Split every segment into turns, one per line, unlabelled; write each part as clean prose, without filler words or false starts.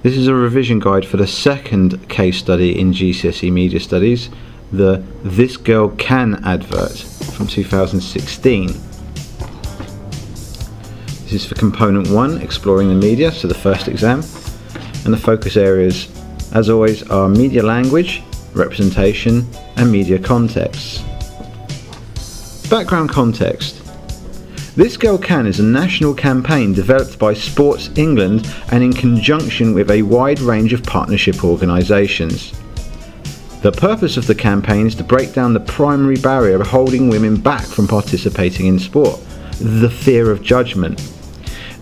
This is a revision guide for the second case study in GCSE Media Studies, the This Girl Can advert from 2016. This is for component 1, exploring the media, so the first exam, and the focus areas, as always, are media language, representation, and media context. Background context. This Girl Can is a national campaign developed by Sports England and in conjunction with a wide range of partnership organisations. The purpose of the campaign is to break down the primary barrier holding women back from participating in sport, the fear of judgment.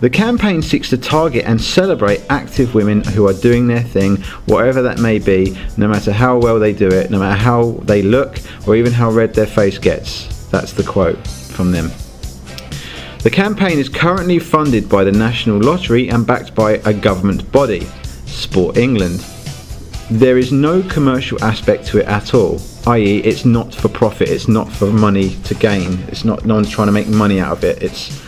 The campaign seeks to target and celebrate active women who are doing their thing, whatever that may be, no matter how well they do it, no matter how they look, or even how red their face gets. That's the quote from them. The campaign is currently funded by the National Lottery and backed by a government body, Sport England. There is no commercial aspect to it at all, i.e. it's not for profit, it's not for money to gain, no one's trying to make money out of it, it's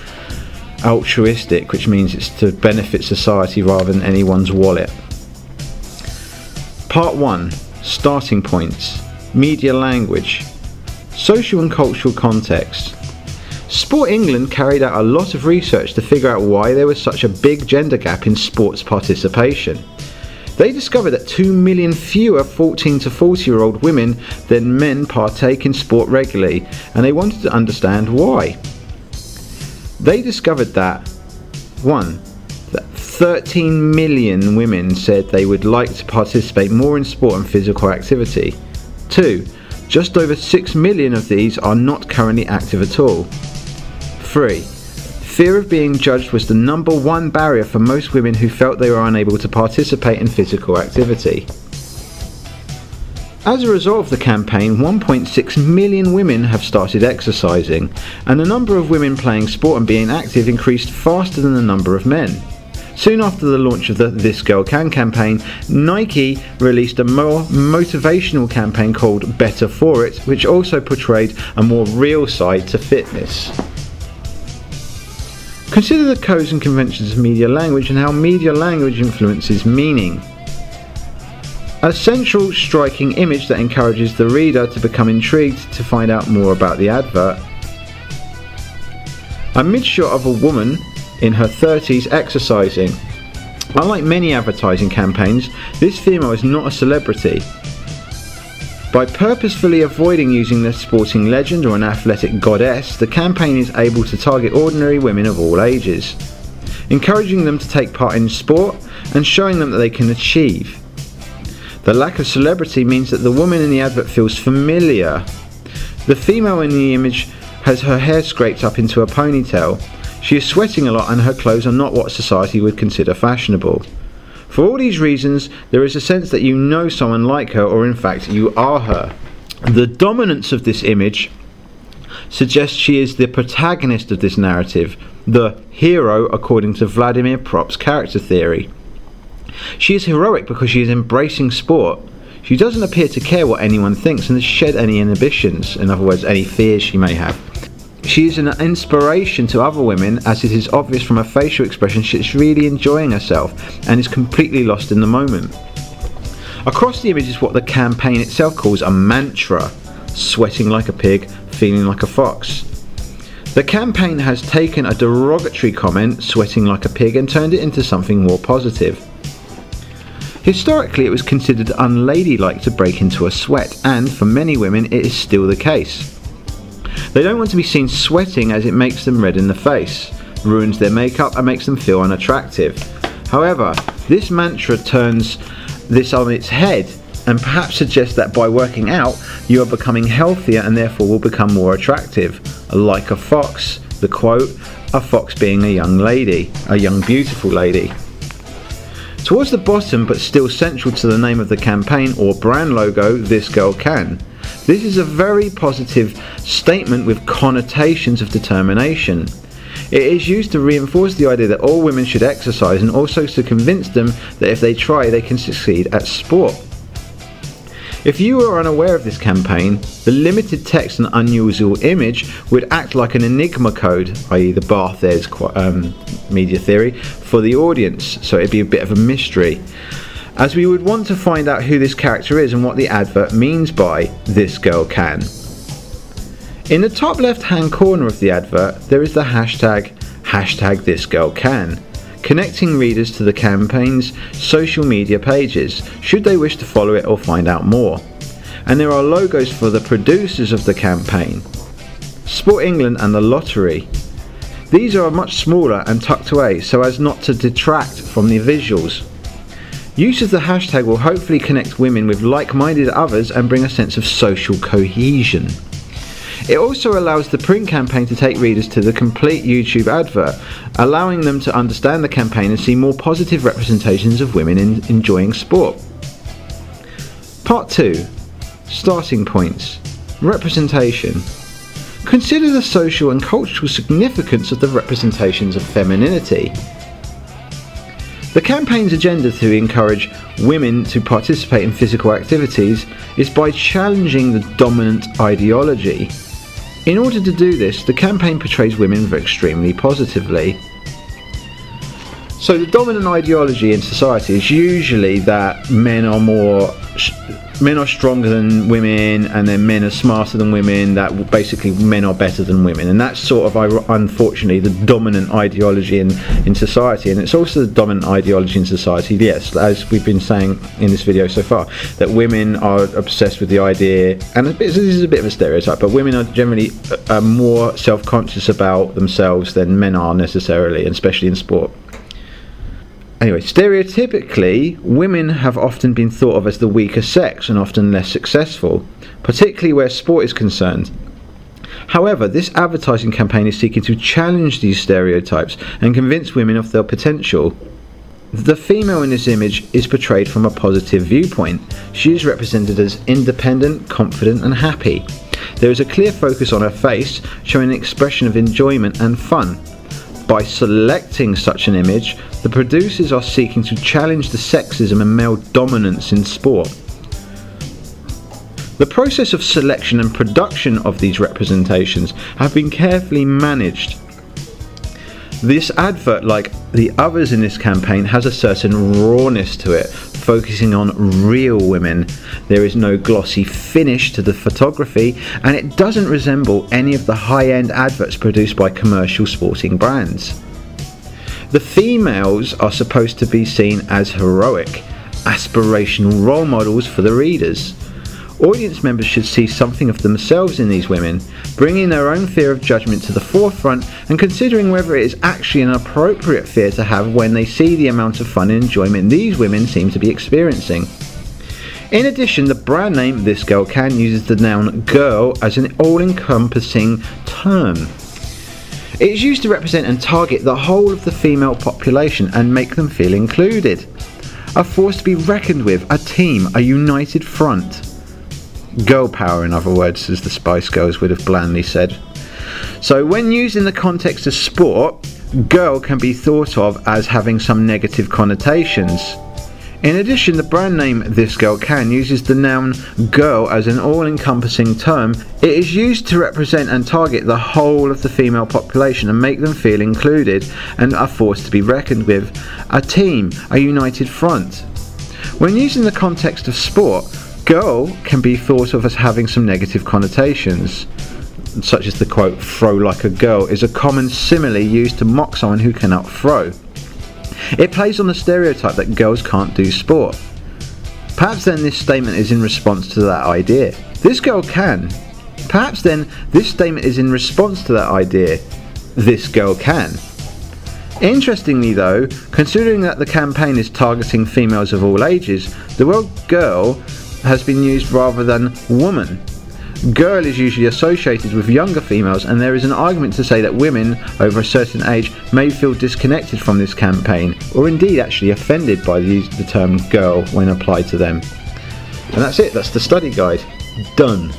altruistic, which means it's to benefit society rather than anyone's wallet. Part 1. Starting points. Media language. Social and cultural context. Sport England carried out a lot of research to figure out why there was such a big gender gap in sports participation. They discovered that 2 million fewer 14 to 40-year-old women than men partake in sport regularly, and they wanted to understand why. They discovered that 13 million women said they would like to participate more in sport and physical activity. 2. Just over 6 million of these are not currently active at all. 3. Fear of being judged was the #1 barrier for most women who felt they were unable to participate in physical activity. As a result of the campaign, 1.6 million women have started exercising, and the number of women playing sport and being active increased faster than the number of men. Soon after the launch of the This Girl Can campaign, Nike released a more motivational campaign called Better For It, which also portrayed a more real side to fitness. Consider the codes and conventions of media language and how media language influences meaning. A central striking image that encourages the reader to become intrigued to find out more about the advert. A mid-shot of a woman in her 30s exercising. Unlike many advertising campaigns, this female is not a celebrity. By purposefully avoiding using the sporting legend or an athletic goddess, the campaign is able to target ordinary women of all ages, encouraging them to take part in sport and showing them that they can achieve. The lack of celebrity means that the woman in the advert feels familiar. The female in the image has her hair scraped up into a ponytail. She is sweating a lot and her clothes are not what society would consider fashionable. For all these reasons, there is a sense that you know someone like her, or in fact you are her. The dominance of this image suggests she is the protagonist of this narrative, the hero according to Vladimir Prop's character theory. She is heroic because she is embracing sport. She doesn't appear to care what anyone thinks and has shed any inhibitions, in other words any fears she may have. She is an inspiration to other women, as it is obvious from her facial expression she is really enjoying herself and is completely lost in the moment. Across the image is what the campaign itself calls a mantra: sweating like a pig, feeling like a fox. The campaign has taken a derogatory comment, sweating like a pig, and turned it into something more positive. Historically, it was considered unladylike to break into a sweat, and for many women it is still the case. They don't want to be seen sweating as it makes them red in the face, ruins their makeup and makes them feel unattractive. However, this mantra turns this on its head and perhaps suggests that by working out you are becoming healthier and therefore will become more attractive. Like a fox, the quote, a fox being a young lady, a young beautiful lady. Towards the bottom, but still central to the name of the campaign or brand logo, This Girl Can. This is a very positive statement with connotations of determination. It is used to reinforce the idea that all women should exercise and also to convince them that if they try they can succeed at sport. If you were unaware of this campaign, the limited text and unusual image would act like an enigma code, i.e. the Barthes media theory, for the audience, so it'd be a bit of a mystery, as we would want to find out who this character is and what the advert means by "this girl can." In the top left hand corner of the advert there is the hashtag #thisgirlcan, connecting readers to the campaign's social media pages, should they wish to follow it or find out more. And there are logos for the producers of the campaign, Sport England and the Lottery. These are much smaller and tucked away so as not to detract from the visuals. Use of the hashtag will hopefully connect women with like-minded others and bring a sense of social cohesion. It also allows the print campaign to take readers to the complete YouTube advert, allowing them to understand the campaign and see more positive representations of women enjoying sport. Part 2. Starting points. Representation. Consider the social and cultural significance of the representations of femininity. The campaign's agenda to encourage women to participate in physical activities is by challenging the dominant ideology. In order to do this, the campaign portrays women extremely positively. So the dominant ideology in society is usually that men are stronger than women, and then men are smarter than women, that basically men are better than women, and that's sort of, unfortunately, the dominant ideology in society. And it's also the dominant ideology in society, yes, as we've been saying in this video so far, that women are obsessed with the idea, and this is a bit of a stereotype, but women are generally more self-conscious about themselves than men are necessarily, and especially in sport. Anyway, stereotypically, women have often been thought of as the weaker sex and often less successful, particularly where sport is concerned. However, this advertising campaign is seeking to challenge these stereotypes and convince women of their potential. The female in this image is portrayed from a positive viewpoint. She is represented as independent, confident and happy. There is a clear focus on her face, showing an expression of enjoyment and fun. By selecting such an image, the producers are seeking to challenge the sexism and male dominance in sport. The process of selection and production of these representations have been carefully managed. This advert, like the others in this campaign, has a certain rawness to it, focusing on real women. There is no glossy finish to the photography, and it doesn't resemble any of the high-end adverts produced by commercial sporting brands. The females are supposed to be seen as heroic, aspirational role models for the readers. Audience members should see something of themselves in these women, bringing their own fear of judgment to the forefront and considering whether it is actually an appropriate fear to have when they see the amount of fun and enjoyment these women seem to be experiencing. In addition, the brand name "This Girl Can" uses the noun "girl" as an all-encompassing term. It is used to represent and target the whole of the female population and make them feel included. A force to be reckoned with, a team, a united front. Girl power, in other words, as the Spice Girls would have blandly said. So when used in the context of sport, girl can be thought of as having some negative connotations. In addition, the brand name "This Girl Can" uses the noun "girl" as an all-encompassing term. It is used to represent and target the whole of the female population and make them feel included and a force to be reckoned with, a team, a united front. When used in the context of sport, girl can be thought of as having some negative connotations, such as the quote "throw like a girl" is a common simile used to mock someone who cannot throw. It plays on the stereotype that girls can't do sport. Perhaps then this statement is in response to that idea. This girl can. Perhaps then this statement is in response to that idea. This girl can. Interestingly though, considering that the campaign is targeting females of all ages, the word "girl" has been used rather than "woman." Girl is usually associated with younger females, and there is an argument to say that women over a certain age may feel disconnected from this campaign, or indeed actually offended by the term girl when applied to them. And that's it, that's the study guide. Done.